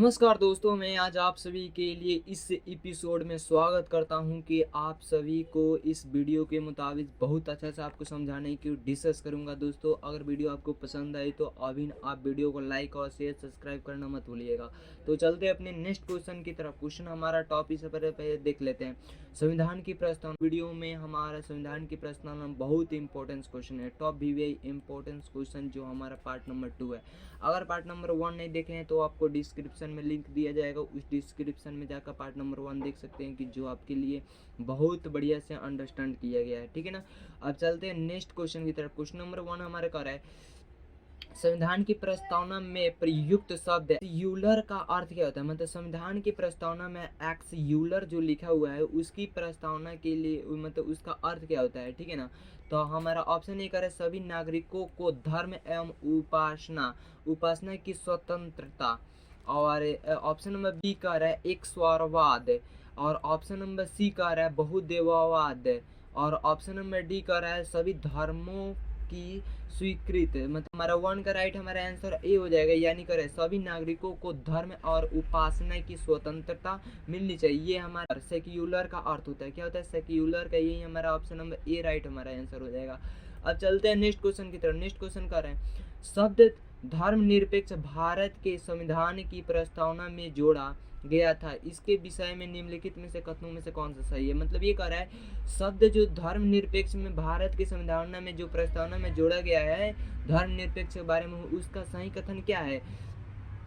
नमस्कार दोस्तों, मैं आज आप सभी के लिए इस एपिसोड में स्वागत करता हूं कि आप सभी को इस वीडियो के मुताबिक बहुत अच्छा से आपको समझाने की डिस्कस करूंगा। दोस्तों, अगर वीडियो आपको पसंद आई तो अभी आप वीडियो को लाइक और शेयर सब्सक्राइब करना मत भूलिएगा। तो चलते अपने नेक्स्ट क्वेश्चन की तरफ। क्वेश्चन हमारा टॉपिक से पहले देख लेते हैं। संविधान की प्रस्तावना। वीडियो में हमारा संविधान की प्रस्तावना बहुत इंपॉर्टेंट क्वेश्चन है, टॉप वीवीआई इंपॉर्टेंट क्वेश्चन, जो हमारा पार्ट नंबर 2 है। अगर पार्ट नंबर 1 नहीं देखे हैं तो आपको डिस्क्रिप्शन में लिंक दिया जाएगा, उस डिस्क्रिप्शन में जाकर पार्ट नंबर 1 देख सकते हैं कि जो आपके लिए बहुत बढ़िया से अंडरस्टैंड किया गया है। ठीक है ना। अब चलते हैं नेक्स्ट क्वेश्चन की तरफ। क्वेश्चन नंबर 1 हमारे कर है, संविधान की प्रस्तावना में प्रयुक्त शब्द यूलर का अर्थ क्या होता है। मतलब संविधान की प्रस्तावना में एक्स यूलर जो लिखा हुआ है उसकी प्रस्तावना के लिए मतलब उसका अर्थ क्या होता है। ठीक है ना। तो हमारा ऑप्शन ए करे, सभी नागरिकों को धर्म एवं उपासना की स्वतंत्रता। और ऑप्शन नंबर बी का रहा है एक स्वरवाद। और ऑप्शन नंबर सी का रहा है बहुदेववाद। और ऑप्शन नंबर डी का रहा है सभी धर्मों की स्वीकृत। मतलब हमारा 1 का राइट हमारा आंसर ए हो जाएगा, यानी करे सभी नागरिकों को धर्म और उपासना की स्वतंत्रता मिलनी चाहिए। ये हमारा सेक्युलर का अर्थ होता है। क्या होता है सेक्युलर का, यही हमारा ऑप्शन नंबर ए राइट हमारा आंसर हो जाएगा। अब चलते हैं नेक्स्ट क्वेश्चन की तरफ। नेक्स्ट क्वेश्चन कर रहे हैं, शब्द धर्मनिरपेक्ष भारत के संविधान की प्रस्तावना में जोड़ा गया था, इसके विषय में निम्नलिखित में से कथनों में से कौन सा सही है। मतलब ये कह रहा है शब्द जो धर्मनिरपेक्ष में भारत के संविधान में जो प्रस्तावना में जोड़ा गया है धर्मनिरपेक्ष के बारे में, उसका सही कथन क्या है।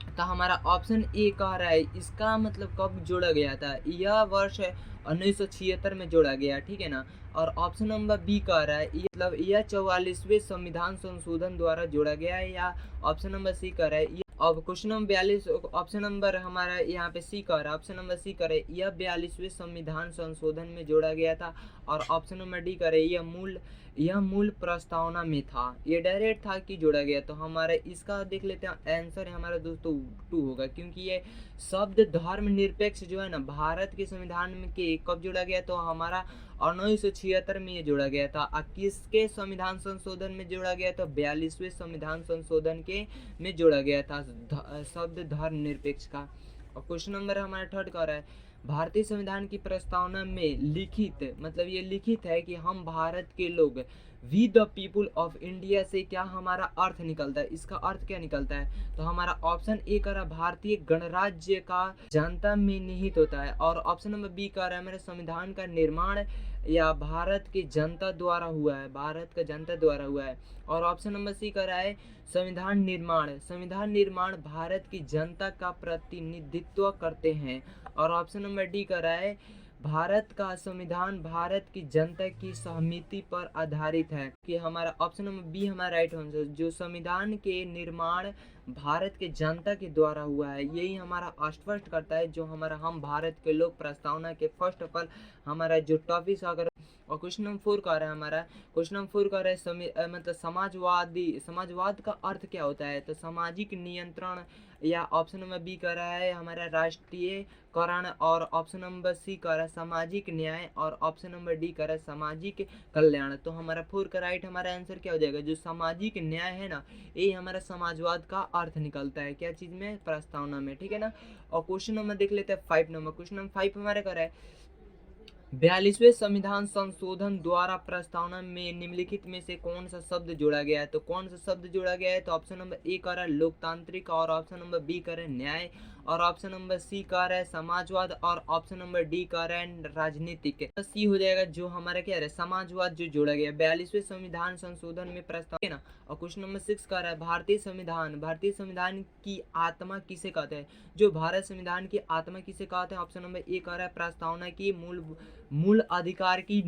तो हमारा ऑप्शन ए कह रहा है इसका मतलब कब जोड़ा गया था, यह वर्ष 1976 में जोड़ा गया। ठीक है ना। और ऑप्शन नंबर बी कह रहा है मतलब यह 44वें संविधान संशोधन द्वारा जोड़ा गया है। या ऑप्शन नंबर सी कह रहा है अब क्वेश्चन नंबर 42 ऑप्शन नंबर हमारा यहाँ पे सी कर रहा है, ऑप्शन नंबर सी करे यह 42वें संविधान संशोधन में जोड़ा गया था। और ऑप्शन नंबर डी करे यह मूल प्रस्तावना में था, ये डायरेक्ट था कि जोड़ा गया। तो हमारा इसका देख लेते हैं आंसर है हमारा दोस्तों 2 होगा, क्योंकि ये शब्द धर्मनिरपेक्ष जो है ना भारत के संविधान में के कब जोड़ा गया, तो हमारा 1976 में ये जोड़ा गया था। किसके संविधान संशोधन में जोड़ा गया, तो 42वें संविधान संशोधन के में जोड़ा गया था शब्द धर्मनिरपेक्ष का। और क्वेश्चन नंबर हमारा 3 का रहा है, भारतीय संविधान की प्रस्तावना में लिखित मतलब ये लिखित है कि हम भारत के लोग we the people of India से क्या हमारा अर्थ निकलता है, इसका अर्थ क्या निकलता है। तो हमारा ऑप्शन ए का रहा भारतीय गणराज्य का जनता में निहित होता है। और ऑप्शन नंबर बी का रहा है मेरे संविधान का निर्माण या भारत की जनता द्वारा हुआ है, भारत का जनता द्वारा हुआ है। और ऑप्शन नंबर सी का रहा है संविधान निर्माण भारत की जनता का प्रतिनिधित्व करते हैं। और ऑप्शन नंबर डी का रहा है भारत का संविधान भारत की जनता की सहमति पर आधारित है। कि हमारा ऑप्शन नंबर बी हमारा राइट आंसर, जो संविधान के निर्माण भारत के जनता के द्वारा हुआ है, यही हमारा स्पष्ट करता है जो हमारा हम भारत के लोग प्रस्तावना के फर्स्ट ऑफ ऑल हमारा जो टॉपिक अगर। और क्वेश्चन नंबर 4 का रहा है हमारा, क्वेश्चन नंबर 4 का रहा है मतलब समाजवाद का अर्थ क्या होता है। तो सामाजिक नियंत्रण। या ऑप्शन नंबर बी का रहा है हमारा राष्ट्रीयकरण। और ऑप्शन नंबर सी का रहा है सामाजिक न्याय। और ऑप्शन नंबर डी का रहा है सामाजिक कल्याण। तो हमारा 4 का राइट हमारा आंसर क्या हो जाएगा, जो सामाजिक न्याय है ना, ये हमारा समाजवाद का अर्थ निकलता है क्या चीज में, प्रस्तावना में। ठीक है ना। और क्वेश्चन नंबर देख लेते हैं 5 नंबर। क्वेश्चन नंबर 5 हमारे का रहा है 42वें संविधान संशोधन द्वारा प्रस्तावना में निम्नलिखित में से कौन सा शब्द जोड़ा गया है। तो कौन सा शब्द जोड़ा गया है, तो ऑप्शन नंबर ए का रहा है लोकतांत्रिक। और ऑप्शन नंबर बी का रहा है न्याय। और ऑप्शन नंबर सी का रहा है समाजवाद। और ऑप्शन नंबर डी का रहा है राजनीतिक। तो सी हो जाएगा जो हमारा क्या है समाजवाद जो जोड़ा गया 42वें संविधान संशोधन में प्रस्ताव है ना। और क्वेश्चन नंबर 6 का रहा है भारतीय संविधान की आत्मा किसे कहते हैं। जो भारत संविधान की आत्मा किसे कहते हैं, ऑप्शन नंबर ए का रहा है प्रस्तावना की मूल अधिकार की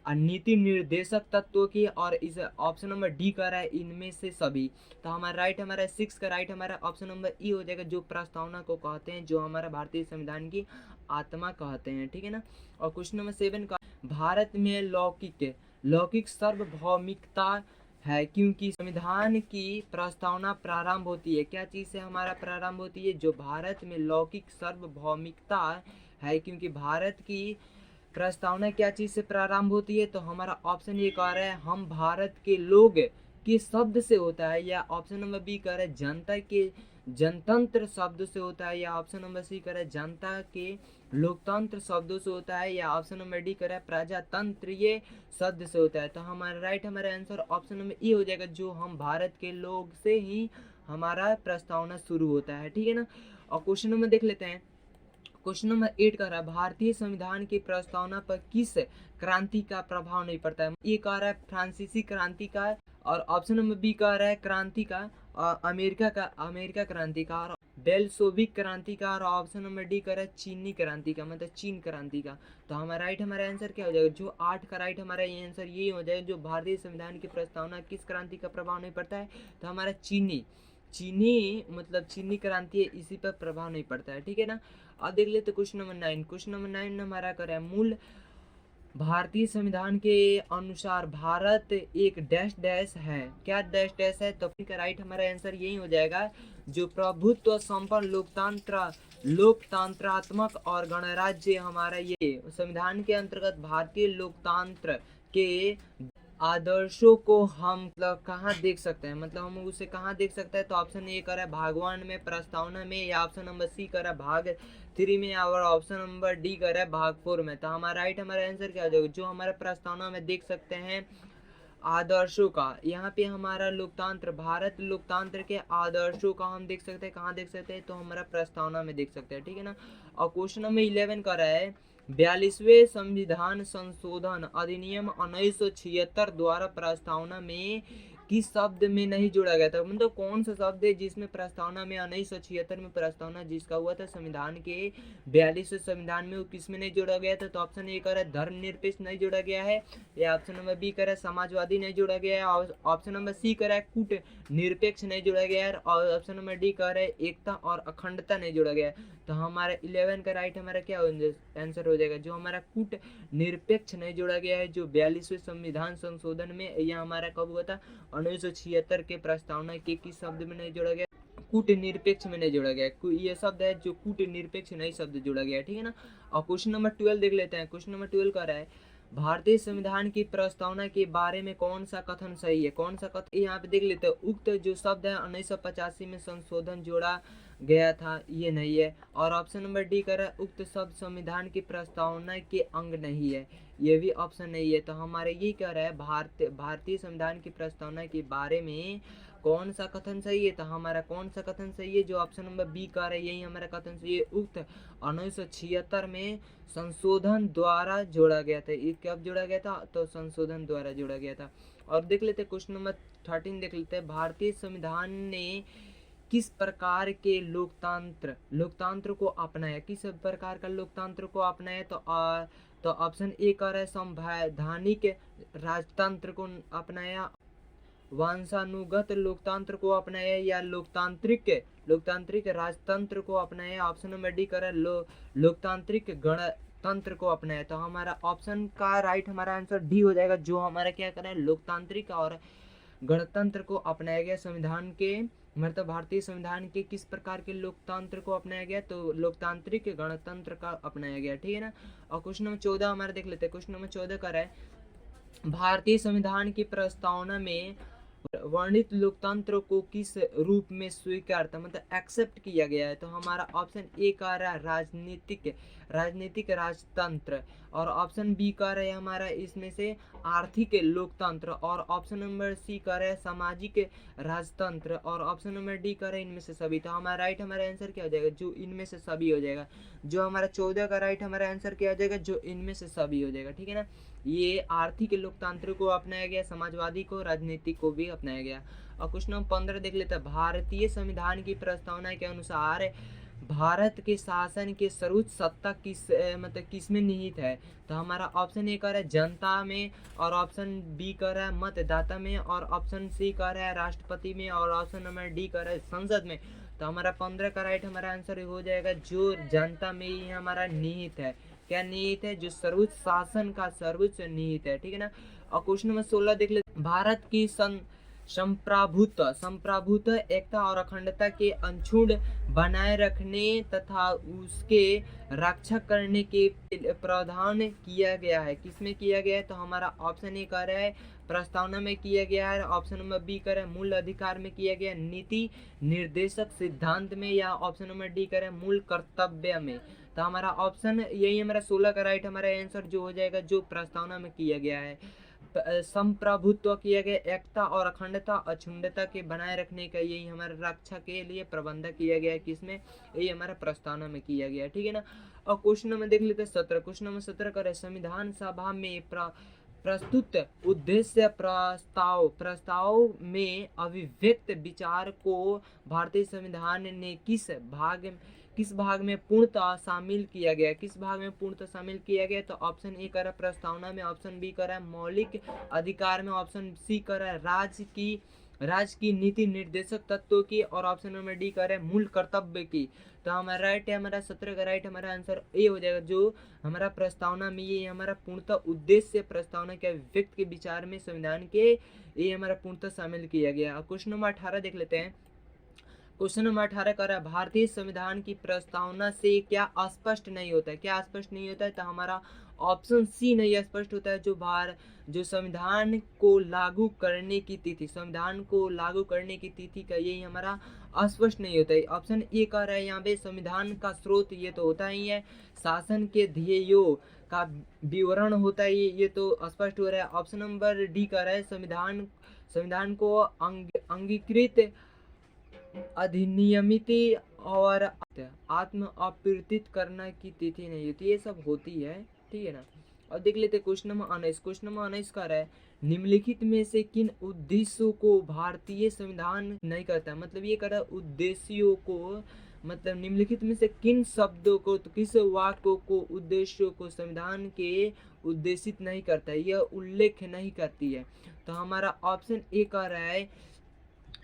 नीति निर्देशक तत्वों की। और इस ऑप्शन नंबर डी का रहा है इनमें से सभी। तो हमारा राइट हमारा 6 का राइट हमारा ऑप्शन नंबर ई हो जाएगा, जो प्रस्तावना को कहते हैं, जो हमारा भारतीय संविधान की आत्मा कहते हैं। ठीक है ना। और क्वेश्चन नंबर 7 का भारत में लौकिक सार्वभौमिकता है, क्योंकि संविधान की प्रस्तावना प्रारंभ होती है क्या चीज से हमारा प्रारंभ होती है, जो भारत में लौकिक सार्वभौमिकता है, क्योंकि भारत की प्रस्तावना क्या चीज से प्रारंभ होती है। तो हमारा ऑप्शन ये कह रहा है हम भारत के लोग के शब्द से होता है। या ऑप्शन नंबर बी कह रहा है जनतंत्र शब्द से होता है, या ऑप्शन नंबर सी करें जनता के लोकतंत्र शब्दों से होता है, या ऑप्शन नंबर डी करें प्रजातंत्र ये शब्द से होता है। तो हमारा आंसर ऑप्शन नंबर ई हो जाएगा, जो हम भारत के लोग से ही हमारा प्रस्तावना शुरू होता है, ठीक है ना। और क्वेश्चन नंबर देख लेते हैं। क्वेश्चन नंबर 8 कह रहा है भारतीय संविधान की प्रस्तावना पर किस क्रांति का प्रभाव नहीं पड़ता है। ये कह रहा है फ्रांसीसी क्रांति का, और ऑप्शन नंबर बी कह रहा है क्रांति का अमेरिका क्रांति का, और बेल्शेविक क्रांति का, और ऑप्शन नंबर डी कह रहा है चीनी क्रांति का, मतलब चीन क्रांति का। तो हमारा आंसर क्या हो जाएगा, जो 8 का राइट हमारा ये आंसर ये हो जाएगा, जो भारतीय संविधान की प्रस्तावना किस क्रांति का प्रभाव नहीं पड़ता है, तो हमारा चीनी मतलब चीनी क्रांति है, इसी पर प्रभाव नहीं पड़ता है, ठीक है ना। अब देख लेते क्वेश्चन नंबर 9। क्वेश्चन नंबर 9 हमारा कर रहा है मूल भारतीय संविधान के अनुसार भारत एक डैश डैश है। क्या डैश डैश है, तो का राइट हमारा आंसर यही हो जाएगा, जो प्रभुत्व संपन्न लोकतांत्रात्मक और गणराज्य हमारा ये संविधान के अंतर्गत भारतीय लोकतंत्र के आदर्शों को हम मतलब कहाँ देख सकते हैं, मतलब हम उसे कहाँ देख सकते हैं। तो ऑप्शन ए कर रहा है भागवान में, प्रस्तावना में, या ऑप्शन नंबर सी कर रहा है भाग 3 में, और ऑप्शन नंबर डी कर रहा है भाग 4 में। तो हमारा आंसर क्या हो जाएगा, जो हमारा प्रस्तावना में देख सकते हैं आदर्शों का। यहाँ पे हमारा लोकतंत्र भारत लोकतंत्र के आदर्शों का हम देख सकते हैं, कहाँ देख सकते हैं, तो हमारा प्रस्तावना में देख सकते हैं, ठीक है ना। और क्वेश्चन नंबर 11 का रहा है 42वें संविधान संशोधन अधिनियम 1976 द्वारा प्रस्तावना में किस शब्द में नहीं जोड़ा गया था, मतलब कौन सा शब्द है जिसमें प्रस्तावना में 1976 में प्रस्तावना जिसका हुआ था संविधान के 42वें संविधान में, वो किस में नहीं जोड़ा गया था। तो ऑप्शन ए कर धर्मनिरपेक्ष नहीं जोड़ा गया है, या ऑप्शन नंबर बी कर समाजवादी नहीं जोड़ा गया है, और ऑप्शन नंबर सी कर कूट निरपेक्ष नहीं जोड़ा गया है, और ऑप्शन नंबर डी कर एकता और अखंडता नहीं जोड़ा गया है। तो हमारा 11 का राइट हमारा क्या आंसर हो जाएगा, जो हमारा कूट निरपेक्ष नहीं जोड़ा गया है, जो 42वें संविधान संशोधन में यह हमारा कब हुआ था 1976 के प्रस्तावना के किस शब्द में नहीं जोड़ा गया, कूट निरपेक्ष में नहीं जोड़ा गया। ये शब्द है जो कूट निरपेक्ष नहीं शब्द जोड़ा गया है, ठीक है ना। और क्वेश्चन नंबर 12 देख लेते हैं। क्वेश्चन नंबर 12 का रहा है भारतीय संविधान की प्रस्तावना के बारे में कौन सा कथन सही है, कौन सा कथन, यहाँ पे देख लेते हैं। उक्त जो शब्द है 1985 में संशोधन जोड़ा गया था, ये नहीं है। और ऑप्शन नंबर डी कर रहा है उक्त शब्द संविधान की प्रस्तावना के अंग नहीं है, ये भी ऑप्शन नहीं है। तो हमारे ये कह रहा है भारतीय संविधान की प्रस्तावना के बारे में कौन सा कथन सही है, तो हमारा कौन सा कथन सही है, जो ऑप्शन नंबर बी कह रहा है यही हमारा कथन सही है। उक्त 1976 में संशोधन द्वारा जोड़ा गया था, ये कब जोड़ा गया था, तो संशोधन द्वारा जोड़ा गया था। और देख लेते क्वेश्चन नंबर 13 देख लेते हैं। भारतीय संविधान ने किस प्रकार के लोकतंत्र को अपनाया, किस प्रकार का लोकतंत्र को अपनाया, तो ऑप्शन ए कह रहा है संवैधानिक राजतंत्र को अपनाया, वंशानुगत लोकतंत्र को अपनाया, या लोकतांत्रिक राजतंत्र को अपनाया। ऑप्शन नंबर डी कर रहा है लोकतांत्रिक गणतंत्र को अपनाया। तो हमारा ऑप्शन का राइट हमारा आंसर डी हो जाएगा, जो हमारा क्या कर रहा है लोकतांत्रिक और गणतंत्र को अपनाया गया संविधान के, मतलब भारतीय संविधान के किस प्रकार के लोकतंत्र को अपनाया गया, तो लोकतांत्रिक गणतंत्र का अपनाया गया, ठीक है ना। और क्वेश्चन नंबर 14 हमारा देख लेते हैं। क्वेश्चन नंबर 14 कर रहा है भारतीय संविधान की प्रस्तावना में वर्णित लोकतंत्र को किस रूप में स्वीकार था, मतलब एक्सेप्ट किया गया है। तो हमारा ऑप्शन ए कह रहा है राजनीतिक राजतंत्र, और ऑप्शन बी कह रहा है हमारा इसमें से आर्थिक लोकतंत्र, और ऑप्शन नंबर सी कह रहा है सामाजिक राजतंत्र, और ऑप्शन नंबर डी कह रहा है इनमें से सभी। तो हमारा आंसर क्या हो जाएगा, जो इनमें से सभी हो जाएगा। जो हमारा 14 का राइट हमारा आंसर क्या हो जाएगा, जो इनमें से सभी हो जाएगा, ठीक है ना। ये आर्थिक लोकतंत्र को अपनाया गया, समाजवादी को, राजनीतिक को भी अपनाया गया। और क्वेश्चन नंबर 15 देख लेते हैं। भारतीय संविधान की प्रस्तावना के अनुसार भारत के शासन के सर्वोच्च सत्ता किस में निहित है। तो हमारा ऑप्शन ए कह रहा है जनता में, और ऑप्शन बी कह रहा है मतदाता में, और ऑप्शन सी कह रहा है राष्ट्रपति में, और ऑप्शन नंबर डी कह रहा है संसद में। तो हमारा 15 का राइट हमारा आंसर हो जाएगा, जो जनता में ही हमारा निहित है। क्या निहित है, जो सर्वोच्च शासन का सर्वोच्च निहित है, ठीक है ना। और क्वेश्चन नंबर 16 देख लेते। भारत की संप्रभुत्व एकता और अखंडता के अक्षुण्ण बनाए रखने तथा उसके रक्षा करने के प्रावधान किया गया है। किसमें किया गया है? तो हमारा ऑप्शन ए कह रहा है प्रस्तावना में किया गया है, ऑप्शन नंबर बी कह रहा है मूल अधिकार में किया गया, नीति निर्देशक सिद्धांत में, या ऑप्शन नंबर डी कह रहा है मूल कर्तव्य में। तो हमारा ऑप्शन यही हमारा 16 का राइट हमारा आंसर जो हो जाएगा, जो प्रस्तावना में किया गया है। संप्रभुत्व किया गया, एकता और अखंडता अछूंडता के बनाए रखने का, यही हमारा रक्षा के लिए प्रबंध किया गया है। किसमें? यही हमारा प्रस्तावना में किया गया है, ठीक है ना। और क्वेश्चन नंबर देख लेते हैं 17। क्वेश्चन नंबर 17 करे संविधान सभा में प्रस्तुत उद्देश्य प्रस्ताव में अभिव्यक्त विचार को भारतीय संविधान ने किस भाग में पूर्णतः शामिल किया गया? किस भाग में पूर्णतः शामिल किया गया? तो ऑप्शन ए कर प्रस्तावना में, ऑप्शन बी कर मौलिक अधिकार में, ऑप्शन सी कर राज्य की नीति निर्देशक तत्वों की, और ऑप्शन नंबर डी कर मूल कर्तव्य की। तो हमारा राइट है, हमारा 17 का राइट हमारा आंसर ए हो जाएगा, जो हमारा प्रस्तावना में ये हमारा पूर्णतः उद्देश्य प्रस्तावना के व्यक्त के विचार में संविधान के ये हमारा पूर्णतः शामिल किया गया। क्वेश्चन नंबर 18 देख लेते हैं। क्वेश्चन नंबर 18 कर रहा है भारतीय संविधान की प्रस्तावना से क्या स्पष्ट नहीं होता है? क्या स्पष्ट नहीं होता है? तो हमारा ऑप्शन सी नहीं स्पष्ट होता है, जो संविधान को लागू करने की तिथि, संविधान को लागू करने की तिथि का यही हमारा अस्पष्ट नहीं होता है। ऑप्शन ए कह रहा है यहाँ पे संविधान का स्रोत ये तो होता ही है, शासन के ध्येयों का विवरण होता है, ये तो स्पष्ट हो रहा है। ऑप्शन नंबर डी कह रहा है संविधान को अंगीकृत अधिनियमित और आत्म अप्रतित करना की तिथि नहीं होती, ये सब होती है, ठीक है ना। और देख लेते क्वेश्चन नंबर 19। क्वेश्चन नंबर 19 का है निम्नलिखित में से किन उद्देश्यों को भारतीय संविधान नहीं करता? मतलब ये कर उद्देश्यों को, मतलब निम्नलिखित में से किन शब्दों को, तो किस वाक्यों को, उद्देश्यों को संविधान के उद्देशित नहीं करता है, यह उल्लेख नहीं करती है। तो हमारा ऑप्शन ए कह रहा है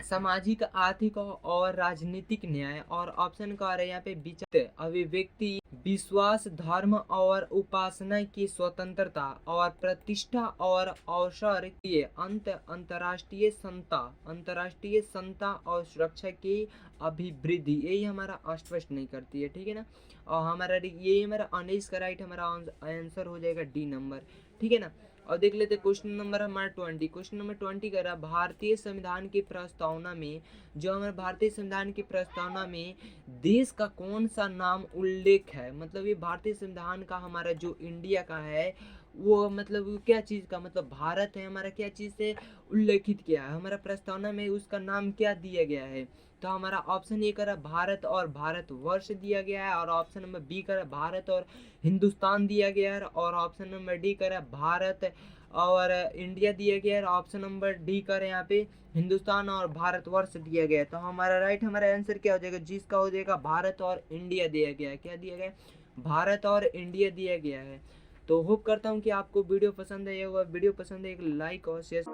सामाजिक, आर्थिक और राजनीतिक न्याय, और ऑप्शन का आ रहा है यहाँ पे विचार, अभिव्यक्ति, विश्वास, धर्म और उपासना की स्वतंत्रता, और प्रतिष्ठा और अवसर के अंतर्राष्ट्रीय समता और सुरक्षा की अभिवृद्धि, यही हमारा स्पष्ट नहीं करती है, ठीक है ना। और हमारा यही हमारा 19 का राइट हमारा आंसर हो जाएगा डी नंबर, ठीक है ना। और देख लेते क्वेश्चन नंबर हमारा 20। क्वेश्चन नंबर 20 कह रहा भारतीय संविधान की प्रस्तावना में, जो हमारे भारतीय संविधान की प्रस्तावना में देश का कौन सा नाम उल्लेख है? मतलब ये भारतीय संविधान का हमारा जो इंडिया का है वो मतलब क्या चीज़ का, मतलब भारत है हमारा, क्या चीज़ से उल्लेखित किया है हमारा प्रस्तावना में, उसका नाम क्या दिया गया है? तो हमारा ऑप्शन ए करा भारत और भारतवर्ष दिया गया है, और ऑप्शन नंबर बी करा भारत और हिंदुस्तान दिया गया है, और ऑप्शन नंबर डी करा भारत और इंडिया दिया गया है, और ऑप्शन नंबर डी कर यहाँ पे हिंदुस्तान और भारतवर्ष दिया गया है। तो हमारा राइट हमारा आंसर क्या हो जाएगा? जिसका हो जाएगा भारत और इंडिया दिया गया है। क्या दिया गया? भारत और इंडिया दिया गया है। तो होप करता हूँ कि आपको वीडियो पसंद है, वीडियो पसंद है एक लाइक और शेयर